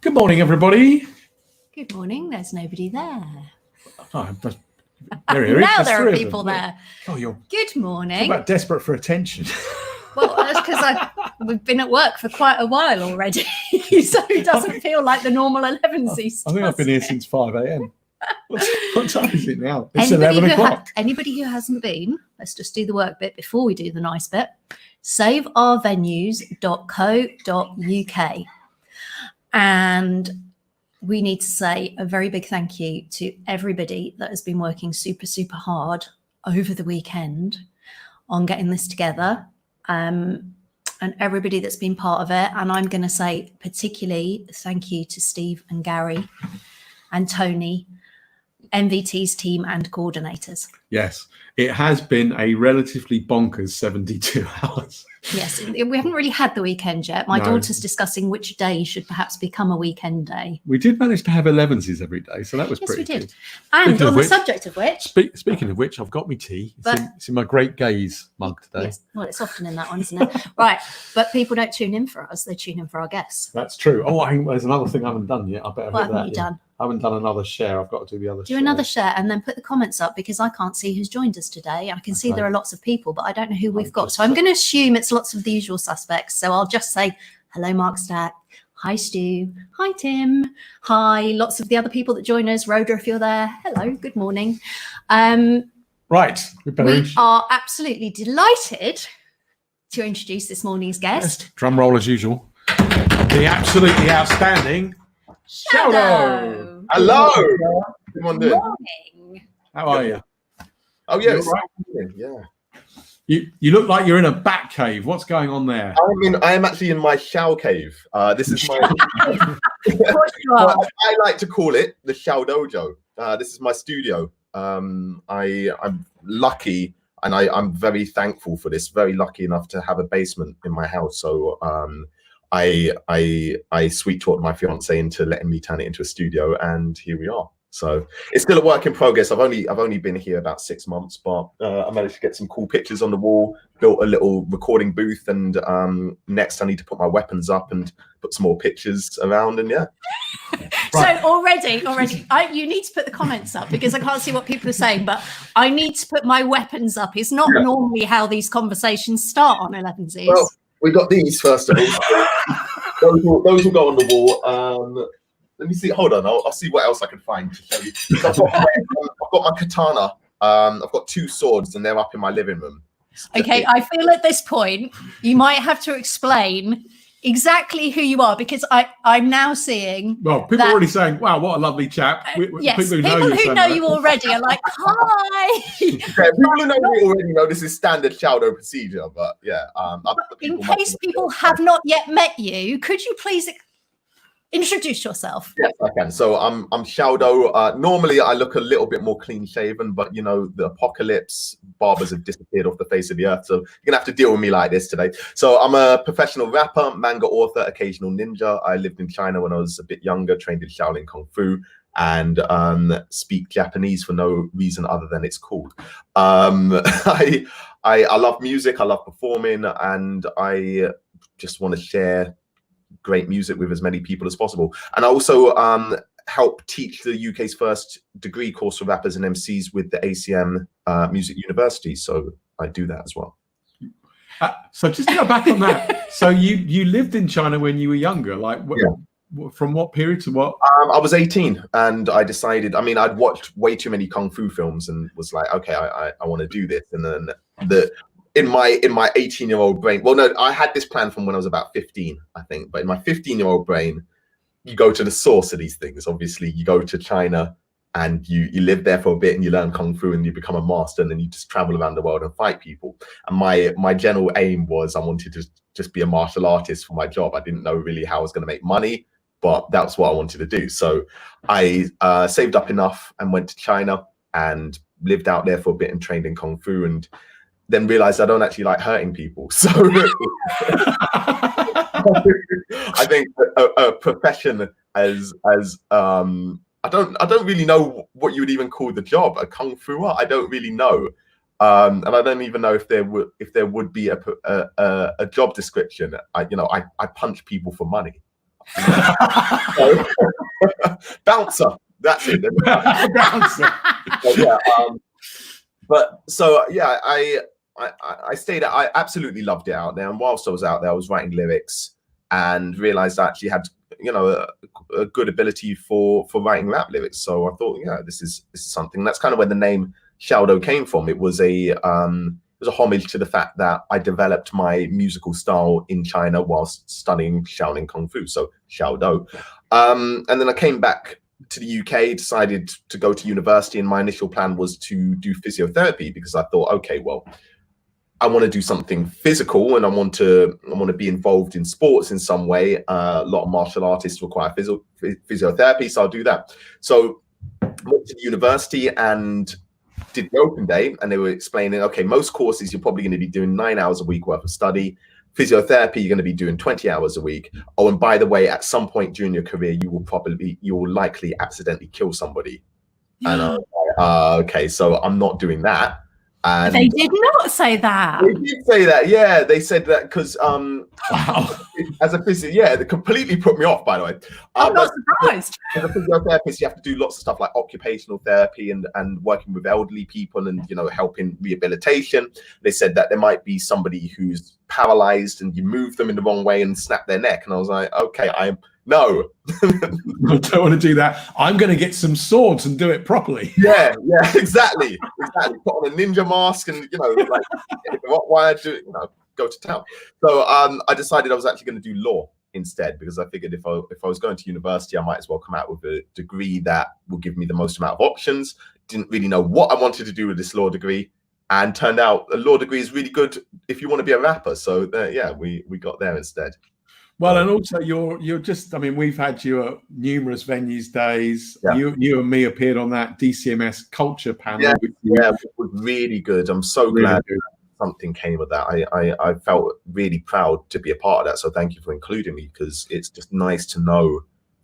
Good morning, everybody. Good morning. There's nobody there. Oh, now there are people there. Oh, you're Good morning. about desperate for attention. Well, that's because we've been at work for quite a while already, so it doesn't feel like the normal Elevenses. I think I've been here since 5 a.m. What time is it now? It's 11 o'clock. Anybody who hasn't been, let's just do the work bit before we do the nice bit. saveourvenues.co.uk. And we need to say a very big thank you to everybody that has been working super, super hard over the weekend on getting this together, and everybody that's been part of it. And I'm going to say particularly thank you to Steve and Gary and Tony, MVT's team and coordinators. Yes, it has been a relatively bonkers 72 hours. Yes, we haven't really had the weekend yet. My daughter's discussing which day should perhaps become a weekend day. We did manage to have Elevenses every day, so that was pretty good. Yes, we did. And on the subject of which... Speaking of which, I've got me tea. It's in my Great Gaze mug today. Yes, well, it's often in that one, isn't it? Right, but people don't tune in for us. They tune in for our guests. That's true. Oh, there's another thing I haven't done yet. I better What hit that. haven't you done? I haven't done another share. I've got to do the other share. Do another share and then put the comments up, because I can't see who's joined us today. I can see there are lots of people, but I don't know who we've got. So I'm going to assume it's lots of the usual suspects. So I'll just say, hello, Mark Stack. Hi, Stu. Hi, Tim. Hi, lots of the other people that join us. Rhoda, if you're there. Hello, good morning. Right. We are absolutely delighted to introduce this morning's guest. Yes. Drum roll as usual. The absolutely outstanding Shao Dow. Hello. Good morning. How are you? Oh yeah, right? Yeah. You look like you're in a bat cave. What's going on there? I am actually in my Shao cave. This is my. I like to call it the Shao Dojo. This is my studio. I'm lucky, and I'm very thankful for this. Very lucky enough to have a basement in my house. So I sweet talked my fiance into letting me turn it into a studio, and here we are. So it's still a work in progress. I've only been here about 6 months, but I managed to get some cool pictures on the wall, built a little recording booth, and next I need to put my weapons up and put some more pictures around, and yeah. Right. So already, you need to put the comments up, because I can't see what people are saying, but I need to put my weapons up. It's not normally how these conversations start on Elevenses. Well, we got these first of all. those will go on the wall. Let me see. Hold on. I'll see what else I can find to show you. So I've got my katana. I've got 2 swords, and they're up in my living room. Okay, I feel at this point you might have to explain exactly who you are, because I'm now seeing. Well, people are already saying, "Wow, what a lovely chap." Yes, people who know you already are like, "Hi." People who know me already know this is standard Shao Dow procedure, but yeah. In case people have not yet met you, could you please introduce yourself? Yes, I can. So I'm Shao Dow. Normally I look a little bit more clean shaven, but you know, the apocalypse, barbers have disappeared off the face of the earth, so you're gonna have to deal with me like this today. So I'm a professional rapper, manga author, occasional ninja. I lived in China when I was a bit younger, trained in Shaolin Kung Fu, and speak Japanese for no reason other than it's cool. I love music, I love performing, and I just want to share great music with as many people as possible. And I also help teach the UK's first degree course for rappers and MCs with the ACM Music University. So I do that as well. So just to go back on that. So you lived in China when you were younger, like from what period to what? I was 18 and I decided, I'd watched way too many Kung Fu films and was like, okay, I want to do this. And then in my 18-year-old brain, well, no, I had this plan from when I was about 15, I think. But in my 15-year-old brain, you go to the source of these things. Obviously, you go to China and you live there for a bit and you learn Kung Fu and you become a master, and then you just travel around the world and fight people. And my general aim was I wanted to just be a martial artist for my job. I didn't know really how I was going to make money, but that's what I wanted to do. So I saved up enough and went to China and lived out there for a bit and trained in Kung Fu, and then realized I don't actually like hurting people. So I think a profession as I don't really know what you would even call the job, a Kung Fuer. I don't really know. And I don't even know if there would be a job description. I punch people for money. So, bouncer. That's it. Bouncer. So, yeah. But so yeah, I stayed. I absolutely loved it out there. And whilst I was out there, I was writing lyrics and realized I actually had, you know, a good ability for writing rap lyrics. So I thought, yeah, this is something. That's kind of where the name Shao Dow came from. It was a homage to the fact that I developed my musical style in China whilst studying Shaolin Kung Fu. So Shao Dow. And then I came back to the UK, decided to go to university, and my initial plan was to do physiotherapy because I thought, okay, well, I want to do something physical and I want to be involved in sports in some way. A lot of martial artists require physiotherapy, so I'll do that. So I went to the university and did the open day, and they were explaining, okay, most courses you're probably going to be doing 9 hours a week worth of study. Physiotherapy, you're going to be doing 20 hours a week. Oh, and by the way, at some point during your career, you will likely accidentally kill somebody. And I was like, okay, so I'm not doing that. And they did not say that. They did say that, yeah. They said that because Wow. as a physio, yeah, they completely put me off, by the way. I'm not surprised. As a physiotherapist, you have to do lots of stuff like occupational therapy and working with elderly people and, you know, helping rehabilitation. They said that there might be somebody who's paralyzed and you move them in the wrong way and snap their neck. And I was like, okay, no. I don't want to do that. I'm going to get some swords and do it properly. Yeah, exactly. Put on a ninja mask and, you know, like, why I do it, you know, go to town. So I decided I was actually going to do law instead, because I figured if I was going to university, I might as well come out with a degree that will give me the most amount of options. Didn't really know what I wanted to do with this law degree, and turned out a law degree is really good if you want to be a rapper. So yeah, we got there instead. Well, and also you're just, I mean, we've had you at numerous venues days. Yeah. You and me appeared on that DCMS culture panel. Yeah, it was really good. I'm so Really glad good. something came of that. I felt really proud to be a part of that. So thank you for including me, because it's just nice to know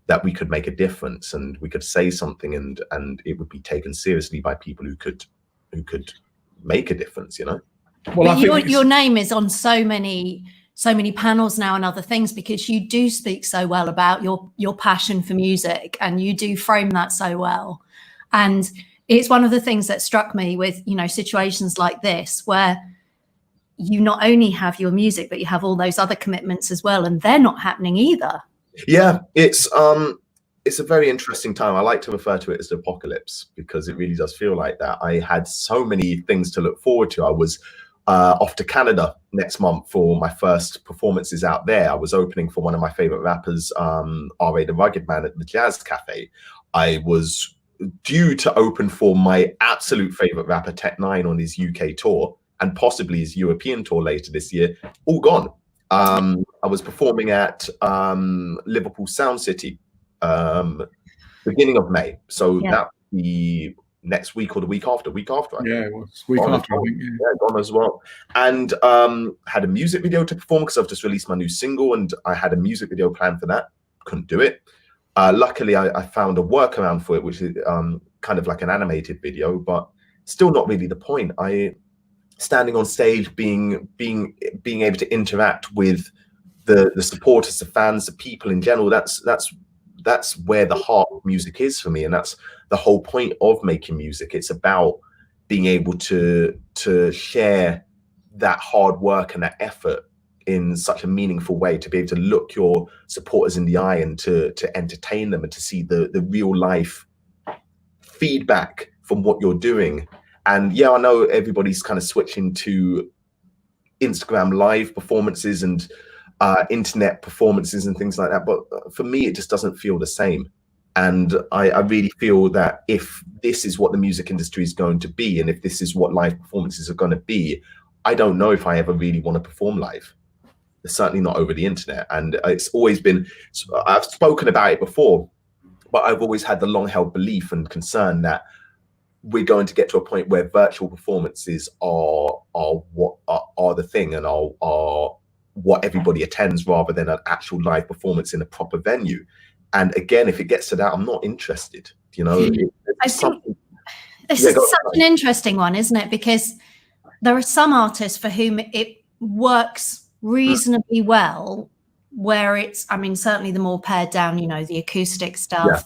that we could make a difference and we could say something and it would be taken seriously by people who could make a difference, you know. Well, I think your name is on so many panels now and other things, because you do speak so well about your passion for music, and you do frame that so well. And it's one of the things that struck me with, you know, situations like this, where you not only have your music, but you have all those other commitments as well, and they're not happening either. Yeah, it's a very interesting time. I like to refer to it as the apocalypse, because it really does feel like that. I had so many things to look forward to. I was off to Canada next month for my first performances out there. I was opening for one of my favorite rappers, R.A. the Rugged Man, at the Jazz Cafe. I was due to open for my absolute favorite rapper, Tech9, on his UK tour and possibly his European tour later this year. All gone. I was performing at Liverpool Sound City beginning of May. So that would be next week or the week after. Yeah, it was week after. I think, yeah, gone as well. And had a music video to perform, because I've just released my new single and I had a music video planned for that. Couldn't do it. Luckily, I found a workaround for it, which is kind of like an animated video, but still not really the point. Standing on stage, being able to interact with the supporters, the fans, the people in general, that's where the heart of music is for me, and that's the whole point of making music. It's about being able to share that hard work and that effort in such a meaningful way, to be able to look your supporters in the eye and to entertain them and to see the real life feedback from what you're doing. And yeah, I know everybody's kind of switching to Instagram live performances and internet performances and things like that, but for me it just doesn't feel the same. And I really feel that if this is what the music industry is going to be, and if this is what live performances are going to be, I don't know if I ever really want to perform live. Certainly not over the internet. And it's always been, I've spoken about it before, but I've always had the long held belief and concern that we're going to get to a point where virtual performances are the thing, and are what everybody attends, rather than an actual live performance in a proper venue. And again, if it gets to that, I'm not interested. You know, I think this is such an interesting one, isn't it? Because there are some artists for whom it works reasonably well where it's, I mean, certainly the more pared down, you know, the acoustic stuff,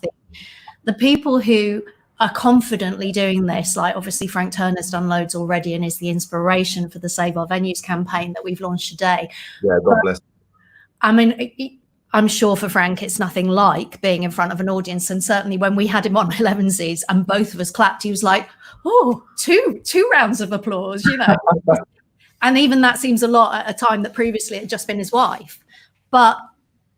the people who are confidently doing this, like obviously Frank Turner's done loads already and is the inspiration for the Save Our Venues campaign that we've launched today. Yeah, God bless. I mean, I'm sure for Frank, it's nothing like being in front of an audience. And certainly when we had him on Elevenses and both of us clapped, he was like, oh, two rounds of applause, you know. And even that seems a lot at a time that previously it had just been his wife. But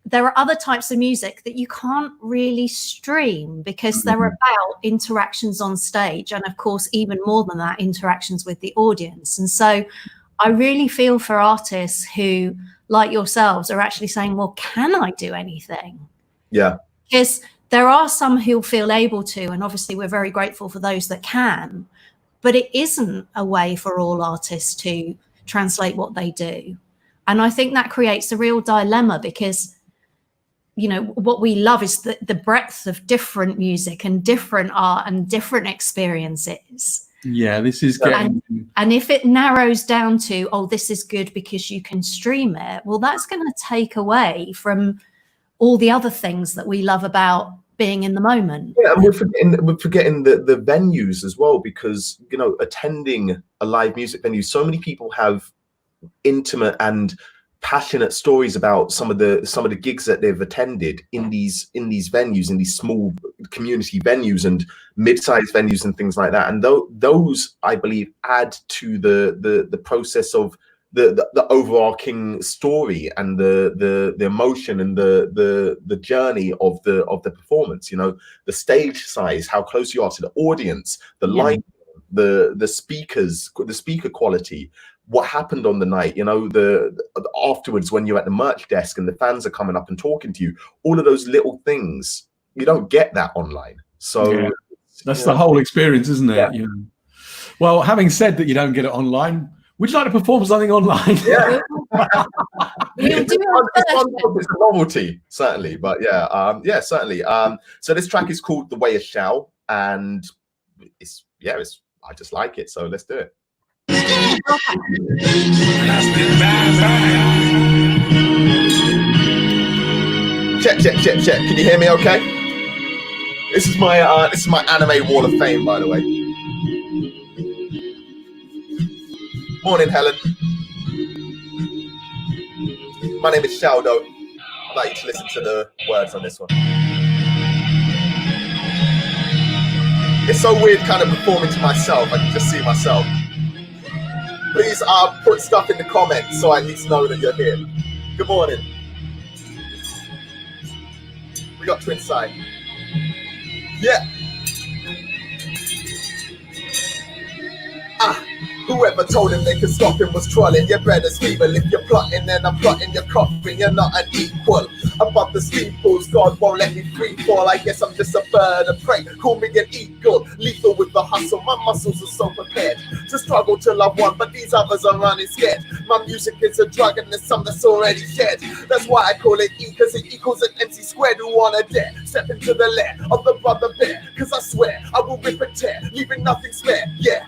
there are other types of music that you can't really stream because they're about interactions on stage. And of course, even more than that, interactions with the audience. And so I really feel for artists who, like yourselves, are actually saying, well, can I do anything? Yeah. Because there are some who'll feel able to, and obviously we're very grateful for those that can, but it isn't a way for all artists to translate what they do. And I think that creates a real dilemma because, you know, what we love is the breadth of different music and different art and different experiences. Yeah, this is getting... And if it narrows down to, oh, this is good because you can stream it, well, that's going to take away from all the other things that we love about being in the moment. Yeah, and we're forgetting the venues as well, because, you know, attending a live music venue, so many people have intimate and passionate stories about some of the gigs that they've attended in these venues, in these small community venues and mid-sized venues and things like that. And those, I believe, add to the process of the overarching story and the emotion and the journey of the performance. You know, the stage size, how close you are to the audience, the light, the speakers, the speaker quality, what happened on the night, you know, the afterwards when you're at the merch desk and the fans are coming up and talking to you, all of those little things, you don't get that online. So that's the whole experience, isn't it? Yeah. You know? Well, having said that you don't get it online, would you like to perform something online? Yeah. It's a novelty, certainly, but yeah, certainly. So this track is called The Way of Shao, and it's I just like it, so let's do it. Check. Can you hear me okay? This is my anime wall of fame, by the way. Morning, Helen. My name is Shao Dow. I'd like you to listen to the words on this one. It's so weird kind of performing to myself. I can just see myself. Please put stuff in the comments so I at least know that you're here. Good morning. We got twin side. Yeah. Whoever told him they could stop him was trolling. Your brother's feeble. If you're plotting, then I'm plotting. You're coughing. You're not an equal. Above the steeples, God won't let me free fall. I guess I'm just a bird of prey. Call me an eagle. Lethal with the hustle. My muscles are so prepared to struggle to love one, but these others are running scared. My music is a drug and there's some that's already shared. That's why I call it E, because it equals an MC squared. Who wanna dare step into the lair of the brother bear? Cause I swear I will rip and tear, leaving nothing spare. Yeah,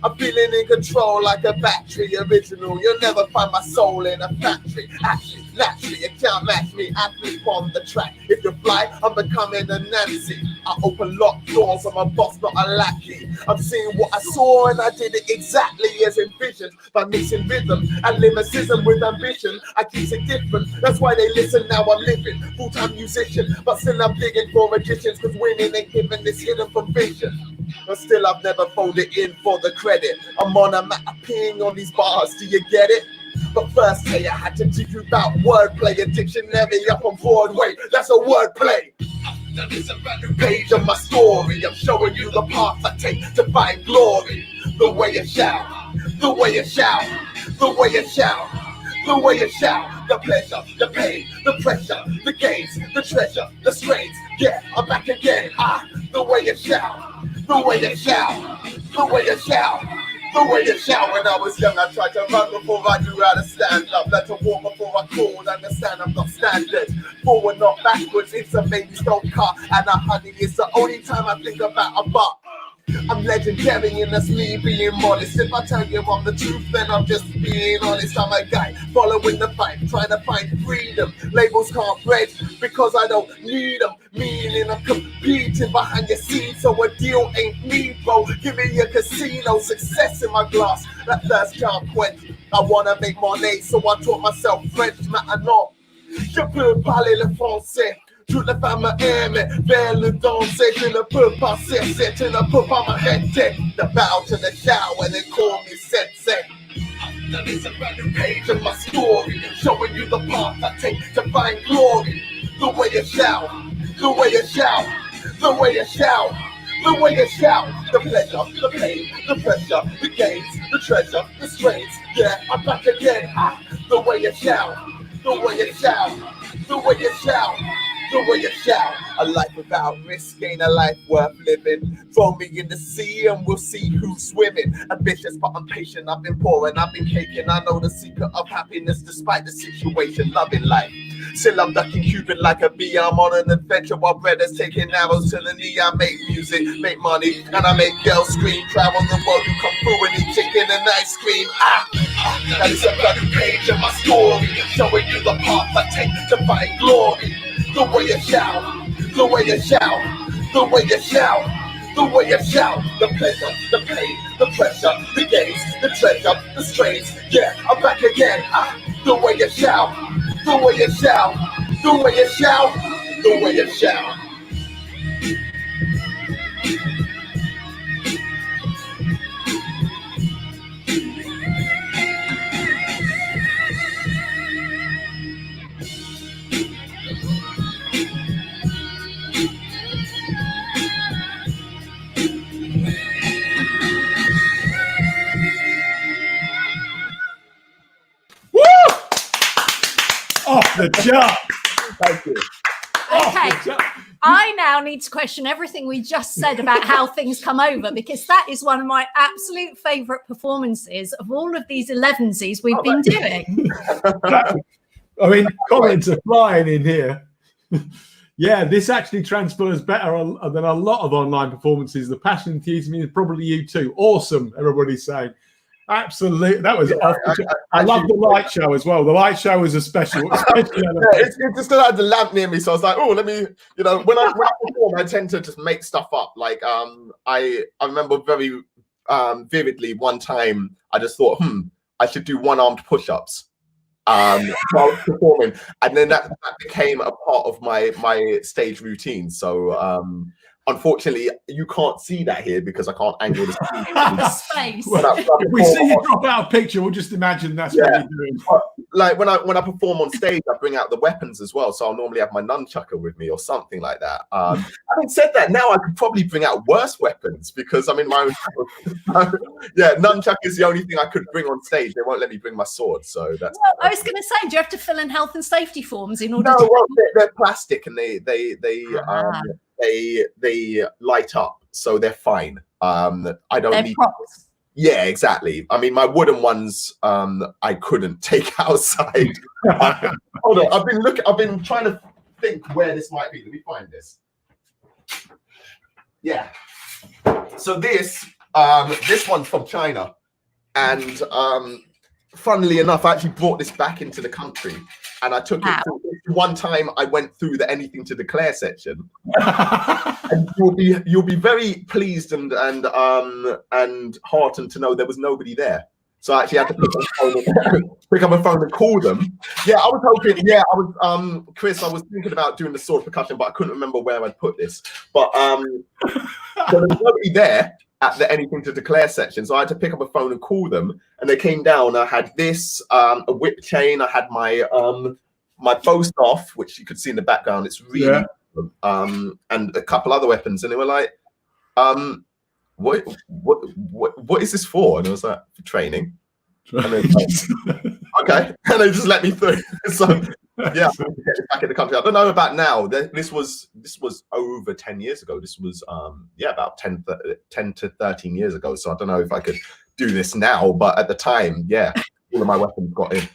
I'm feeling in control like a battery original. You'll never find my soul in a factory. Actually, naturally, you can't match me. Athlete on the track. If you fly, I'm becoming a Nancy. I open locked doors. I'm a boss, not a lackey. I'm seeing what I saw and I did it exactly as envisioned. By mixing rhythm and lyricism with ambition, I keep it different. That's why they listen. Now I'm living full-time musician, but still I'm digging for magicians, cause winning ain't giving this hidden from vision. But still I've never folded in for the credit. I'm on a map peeing on these bars, do you get it? But first, hey, I had to teach you about wordplay. A dictionary up on Broadway, that's a wordplay. That is a brand new page of my story. I'm showing you the path I take to find glory. The way you shout, the way you shout, the way you shout, the way you shout. The pleasure, the pain, the pressure, the gains, the treasure, the strains. Yeah, I'm back again. The way you shout, the way you shout, the way you shout. The way you shout. When I was young, I tried to run before I knew how to stand up. Let to walk before I crawled. Understand I'm not standard. Forward, not backwards. It's a baby stone car. And a honey is the only time I think about a buck. I'm legendary and that's me being modest. If I tell you I'm the truth, then I'm just being honest. I'm a guy following the fight, trying to find freedom. Labels can't break because I don't need them. Meaning I'm competing behind your seat, so a deal ain't me, bro. Give me a casino, success in my glass. That thirst can't quench. I wanna make money, so I taught myself French. Maintenant, je peux parler le français. Toutes les femmes aiment vers le danser. Je ne peux pas cesser, je ne peux pas m'arrêter. The bow to the shower, they call me sensei. Now there's a brand new page of my story, showing you the path I take to find glory. The way you shout, the way you shout, the way you shout, the way you shout. The pleasure, the pain, the pressure, the gains, the treasure, the strains. Yeah, I'm back again. The way you shout, the way you shout, the way you shout. The way you shout, a life without risk ain't a life worth living. Throw me in the sea and we'll see who's swimming. Ambitious but I'm patient, I've been poor and I've been caking. I know the secret of happiness despite the situation, loving life. Still I'm ducking Cupid like a bee. I'm on an adventure while brothers taking arrows to the knee. I make music, make money, and I make girls scream. Travel the world, you come through and eat chicken and ice cream. That is a bloody page of my story, showing you the path I take to find glory. The way you shout, the way you shout, the way you shout, the way you shout. The pleasure, the pain, the pressure, the gains, the treasure, the strains. Yeah, I'm back again. The way you shout, the way you shout, the way you shout, the way you shout. Off the chart. Thank you. Okay, I now need to question everything we just said about how things come over, because that is one of my absolute favourite performances of all of these Elevenses we've been doing. I mean, comments are flying in here. Yeah, this actually transfers better than a lot of online performances. The passion and enthusiasm is probably you too. Awesome, everybody's saying. Absolutely, that was. I love the light show as well. The light show was a special. It's just that I had the lamp near me, so I was like, "Oh, let me." You know, when I perform, I tend to just make stuff up. Like, I remember very vividly one time I just thought, I should do one-armed push-ups. While I was performing, and then that became a part of my stage routine. So. Unfortunately, you can't see that here because I can't angle the space. Well, if we see you drop out a picture, we'll just imagine that's what you're doing. Like when I perform on stage, I bring out the weapons as well. So I'll normally have my nunchucker with me or something like that. Having said that, now I could probably bring out worse weapons because I'm in my own. Yeah, nunchuck is the only thing I could bring on stage. They won't let me bring my sword, so that's. Well, I was going to say, do you have to fill in health and safety forms in order? No, to... well, they're plastic and they light up, so they're fine. I don't they're need props. Yeah, exactly. I mean, my wooden ones I couldn't take outside. Hold on, I've been trying to think where this might be. Let me find this. Yeah. So this one's from China, and funnily enough, I actually brought this back into the country, and I took it through. One time I went through the anything to declare section, and you'll be very pleased and heartened to know there was nobody there. So I actually had to pick up a phone and call them. Yeah, I was hoping. Yeah, I was Chris. I was thinking about doing the sword percussion, but I couldn't remember where I'd put this. But so there was nobody there at the anything to declare section, so I had to pick up a phone and call them, and they came down. I had this a whip chain. I had my my bow staff, which you could see in the background. It's really and a couple other weapons, and they were like, what is this for? And I was like, for training. And they like, okay, and they just let me through. So yeah, back in the country. I don't know about now. This was over 10 years ago. This was about 10 to 13 years ago. So I don't know if I could do this now, but at the time, yeah, all of my weapons got in.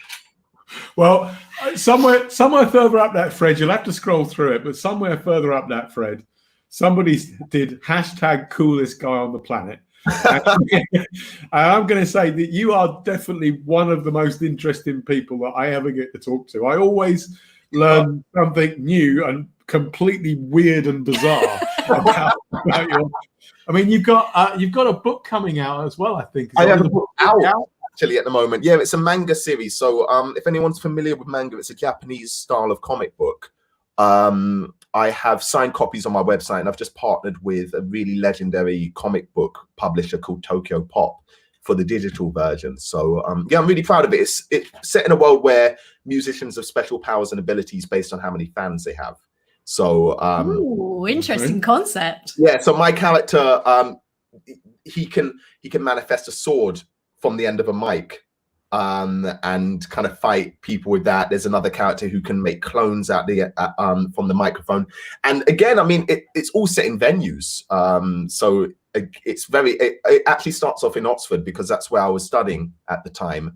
Well, somewhere further up that thread, you'll have to scroll through it, but somewhere further up that thread, somebody did hashtag coolest guy on the planet. I'm going to say that you are definitely one of the most interesting people that I ever get to talk to. I always learn something new and completely weird and bizarre about your. I mean, you've got a book coming out as well, I think. I have a book out actually at the moment. Yeah, it's a manga series. So if anyone's familiar with manga, it's a Japanese style of comic book. I have signed copies on my website, and I've just partnered with a really legendary comic book publisher called Tokyo Pop for the digital version. So yeah, I'm really proud of it. It's set in a world where musicians have special powers and abilities based on how many fans they have. So ooh, interesting concept. Yeah, so my character, he can manifest a sword from the end of a mic and kind of fight people with that. There's another character who can make clones out the from the microphone. And again, I mean, it's all set in venues. So it actually starts off in Oxford because that's where I was studying at the time.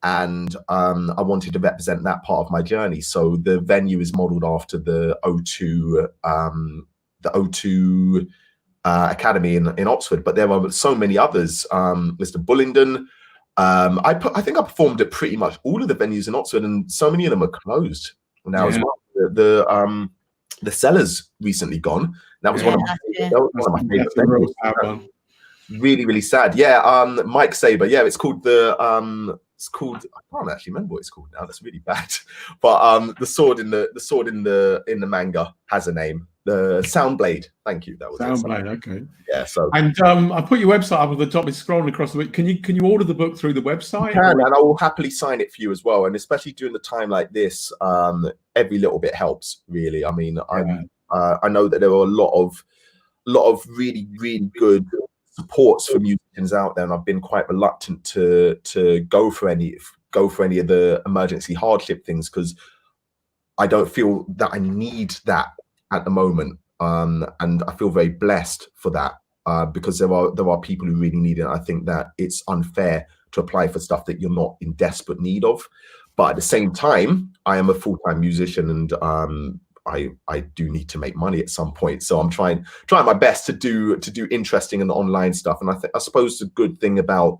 And I wanted to represent that part of my journey. So the venue is modeled after the O2 Academy in Oxford, but there are so many others. Mr. Bullingdon. I think I performed at pretty much all of the venues in Oxford, and so many of them are closed now as well. The Cellar's recently gone. That was one of my favorite venues. Really, really sad. Yeah, Mike Saber. Yeah, it's called I can't actually remember what it's called now. That's really bad. But the sword in the manga has a name. The Soundblade. Thank you. That was Soundblade. Okay. Yeah. So and I put your website up at the top. It's scrolling across the week. Can you order the book through the website? You can, and I will happily sign it for you as well. And especially during the time like this, every little bit helps. Really. I mean, I know that there are a lot of really, really good supports for musicians out there, and I've been quite reluctant to go for any of the emergency hardship things because I don't feel that I need that at the moment, and I feel very blessed for that because there are people who really need it. I think that it's unfair to apply for stuff that you're not in desperate need of, but at the same time, I am a full-time musician, and I do need to make money at some point. So I'm trying my best to do interesting and online stuff. And I suppose the good thing about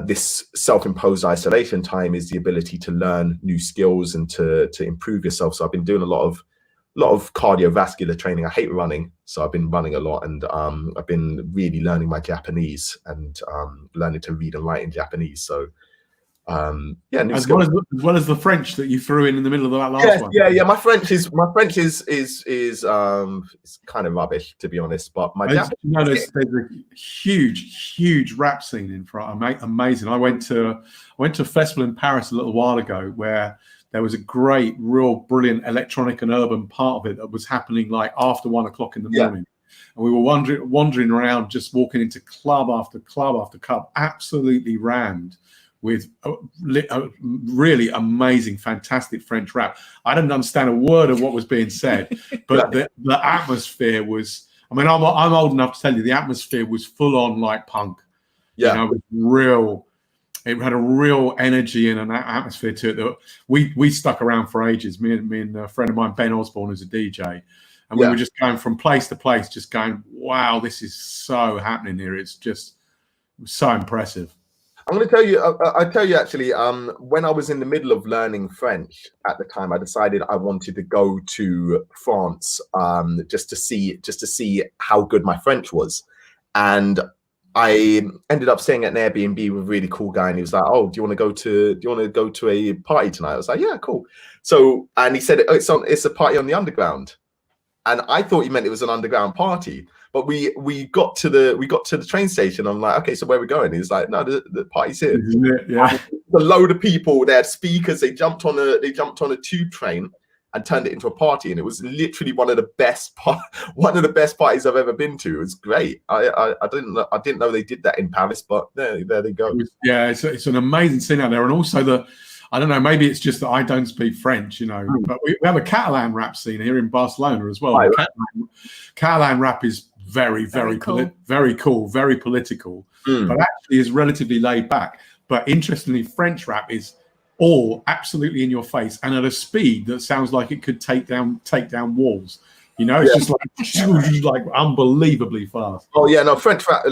this self-imposed isolation time is the ability to learn new skills and to improve yourself. So I've been doing a lot of cardiovascular training. I hate running, so I've been running a lot, and I've been really learning my Japanese and learning to read and write in Japanese. So yeah, as well as the French that you threw in the middle of that last one. Yeah. My French is kind of rubbish, to be honest. But my Japanese, there's a huge rap scene in France. Amazing. I went to a festival in Paris a little while ago where there was a great, real brilliant electronic and urban part of it that was happening like after 1 o'clock in the morning. And we were wandering around, just walking into club after club after club, absolutely rammed with really amazing, fantastic French rap. I didn't understand a word of what was being said, but the atmosphere was, I mean, I'm old enough to tell you, the atmosphere was full on like punk. Yeah. You know, with real, it had a real energy and an atmosphere to it that we stuck around for ages. Me and a friend of mine, Ben Osborne, who's a DJ. And we were just going from place to place, just going, wow, this is so happening here. It's just so impressive. I'm going to tell you, I'll tell you actually, when I was in the middle of learning French at the time, I decided I wanted to go to France just to see how good my French was. And I ended up staying at an Airbnb with a really cool guy, and he was like, "Oh, do you want to go to a party tonight?" I was like, "Yeah, cool." So, and he said, "Oh, it's a party on the underground," and I thought he meant it was an underground party. But we got to the train station. I'm like, "Okay, so where are we going?" He's like, "No, the party's here." Yeah, a load of people. They had speakers. They jumped on a tube train and turned it into a party, and it was literally one of the best parties I've ever been to. It was great. I didn't know they did that in Paris, but there they go. It's an amazing scene out there, and also I don't know, maybe it's just that I don't speak French, you know, but we have a Catalan rap scene here in Barcelona as well. Right. Catalan rap is very cool, very political, but actually is relatively laid back. But interestingly, French rap is all absolutely in your face and at a speed that sounds like it could take down walls. You know, it's just like unbelievably fast. Oh yeah, no, French rap.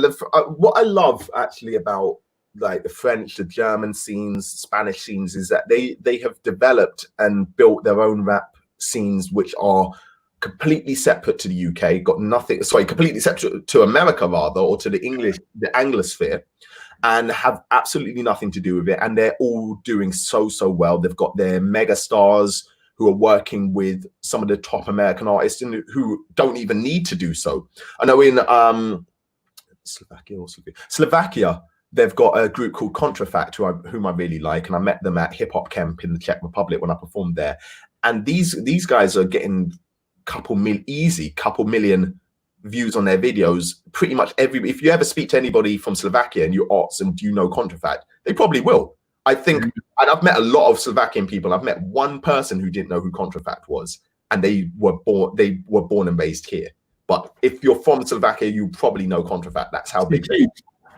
What I love actually about like the French, the German scenes, Spanish scenes is that they have developed and built their own rap scenes, which are completely separate to the UK. Got nothing. Sorry, completely separate to America rather, or to the Anglosphere, and have absolutely nothing to do with it. And they're all doing so well. They've got their mega stars who are working with some of the top American artists and who don't even need to do so. I know in Slovakia, they've got a group called Contrafact, whom I really like, and I met them at Hip Hop Camp in the Czech Republic when I performed there. And these guys are getting couple million views on their videos. Pretty much if you ever speak to anybody from Slovakia and you ask them, do you know Contrafact? They probably will. I think, and I've met a lot of Slovakian people. I've met one person who didn't know who Contrafact was, and they were born and raised here. But if you're from Slovakia, you probably know Contrafact. That's how big it is.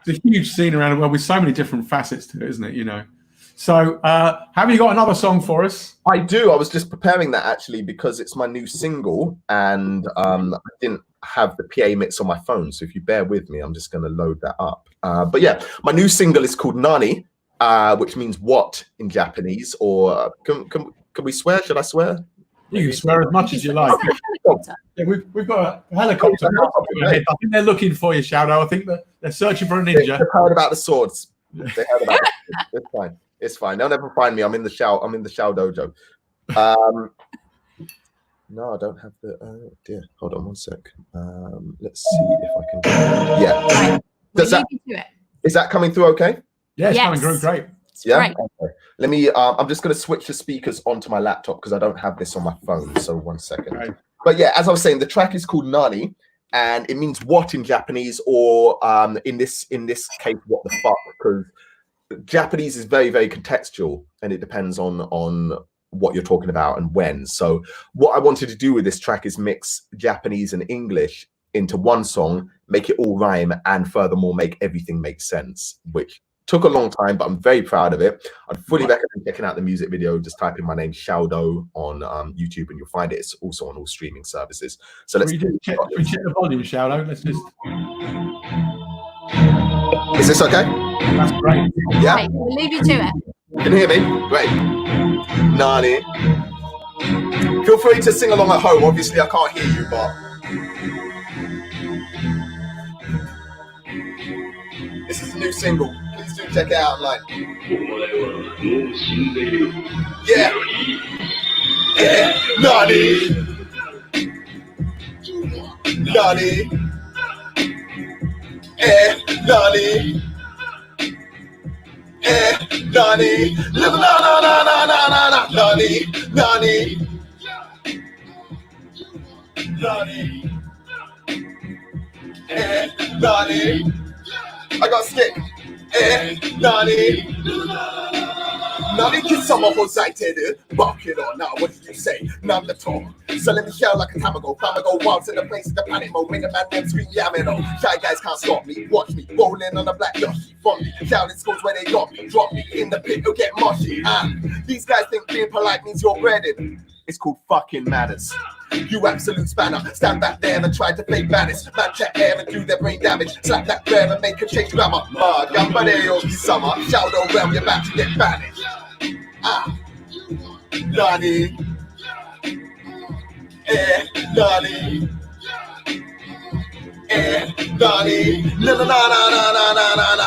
It's a huge scene around the world with so many different facets to it, isn't it? You know. So, have you got another song for us? I do. I was just preparing that actually because it's my new single, and I didn't have the PA mix on my phone. So if you bear with me, I'm just going to load that up. But yeah, my new single is called Nani, which means what in Japanese. Or can we swear? Should I swear? You can swear as much as you like. Yeah, we've got a helicopter. I think they're looking for you, Shao Dow. I think they're searching for a ninja. They've heard about the swords. They heard about it. It's fine. It's fine. They'll never find me. I'm in the Shao dojo. No, I don't have the. Oh dear. Hold on one sec. Let's see if I can. Yeah. Is that coming through okay? Yeah, it's coming through great. Yeah. Great. Okay. Let me. I'm just going to switch the speakers onto my laptop because I don't have this on my phone. So 1 second. Right. But yeah, as I was saying, the track is called Nani, and it means what in Japanese, or in this case, what the fuck, because Japanese is very contextual, and it depends on what you're talking about and when. So what I wanted to do with this track is mix Japanese and English into one song, make it all rhyme, and furthermore make everything make sense, which took a long time, but I'm very proud of it. I'd fully recommend checking out the music video. Just type in my name, Shao Dow, on YouTube, and you'll find it. It's also on all streaming services. So let's check the volume, Shao Dow. Let's just. Is this okay? That's great. Yeah. Okay, we'll leave you to it. Can you hear me? Great. Nani. Feel free to sing along at home. Obviously, I can't hear you, but this is a new single. Please do check it out online. Yeah. Yeah. Nani. Nani. Nani. Nani. Nani. Nani. Nani. Nani. I got skipped. Nani. Nani can someone who's excited. Bark it on now. What did you say? None at all. So let me yell like a tamago. Flamingo wild to the place of the panic mode. Make a man them scream yamino. Shy guys can't stop me. Watch me rolling on a black Yoshi. From me. Shouting schools where they got me. Drop me in the pit. You'll get mushy. These guys think being polite means you're breaded. It's called fucking manners. You absolute spanner. Stand back there and try to fake banish. Man check air and do their brain damage. Slap that rare and make a change grammar. Gambareo this summer. Shout out realm, you're about to get banished. Nani. Nani. Nani. Na.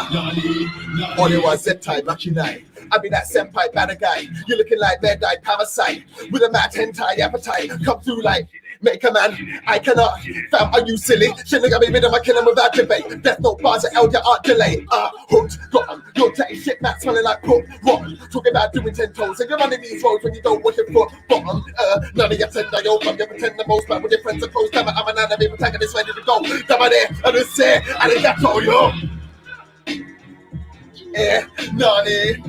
Only one zip type, lucky night. I be that senpai bad guy. You're looking like Medai parasite with a mad hentai appetite. Come through like make a man. I cannot. Fam, are you silly? Shouldn't got me rid of my killing without debate. Death no bars at L, your art delay. Hooked, got 'em. You're tatty shit, man, smelling like poop. Rotten. Talking about doing 10 toes. And you're running these roads when you don't wash your foot. Bottom. None of your tender, yo, but you pretend the most. But when your friends are close, damn it, I'm an enemy protagonist ready to go. Damn it, there, and it's there, and it's got all yo. Nani.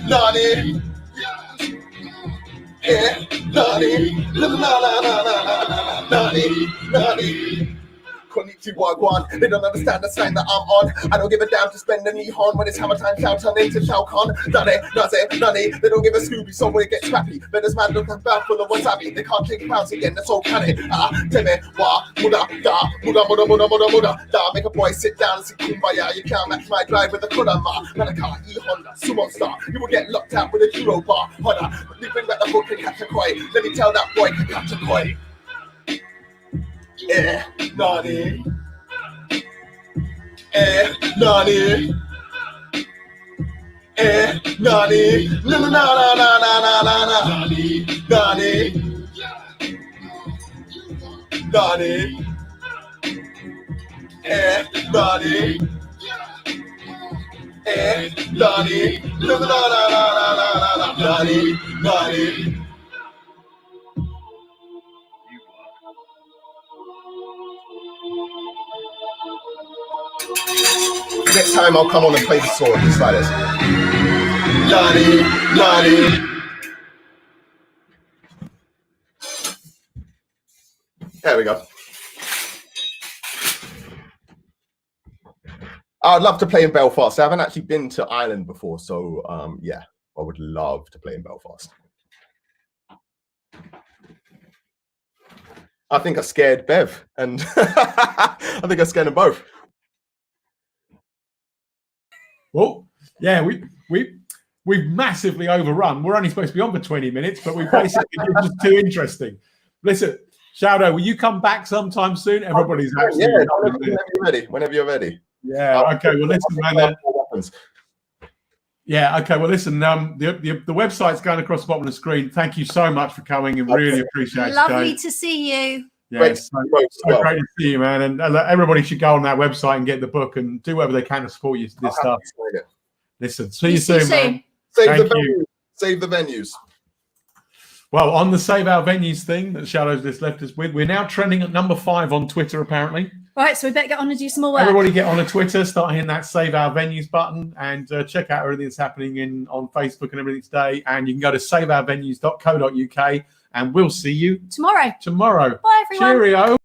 Nani. Nani. Nani. konnichiwa, guan. They don't understand the sign that I'm on. I don't give a damn to spend any horn when it's hammer time. Shout turn into Shao Kahn. Nane, naze, nani. They don't give a Scooby, so we get scrappy. But this man look back full of wasabi. They can't take pounds again. That's all canny. Teme, wa, muda, da, muda, muda, muda, muda, muda, da. Make a boy sit down and see kumbaya. You can't match my drive with a Kodama. Manaka, E-Honda, Sumo Star. You will get locked out with a Euro bar. Honda, you bring back the book and catch a koi. Let me tell that boy to catch a koi. Nani. Nani. Nani. No, no, no, no, no, no, no, no. Nani. Nani. Nani. Nani. Nani. No, no, no, no, no, no, no. Nani. Nani. Next time I'll come on and play the sword just like this. Nani, nani. There we go. I'd love to play in Belfast. I haven't actually been to Ireland before, so yeah, I would love to play in Belfast. I think I scared Bev, and I think I scared them both. Well, yeah, we've massively overrun. We're only supposed to be on for 20 minutes, but we basically it's just too interesting. Listen, Shao Dow, will you come back sometime soon? Everybody's actually whenever you're ready. Yeah. Okay. Well, listen, man. Yeah. Okay. Well, listen. The website's going across the bottom of the screen. Thank you so much for coming, and really appreciate it. Lovely to see you. Yeah, it's so great to see you, man. And everybody should go on that website and get the book and do whatever they can to support you. This stuff. Listen, see you soon, man. Save the venues. Well, on the Save Our Venues thing that Shadow's just left us with, we're now trending at number 5 on Twitter, apparently. Right, so we better get on and do some more work. Everybody get on a Twitter, start hitting that Save Our Venues button, and check out everything that's happening on Facebook and everything today. And you can go to saveourvenues.co.uk, and we'll see you tomorrow. Tomorrow. Bye, everyone. Cheerio.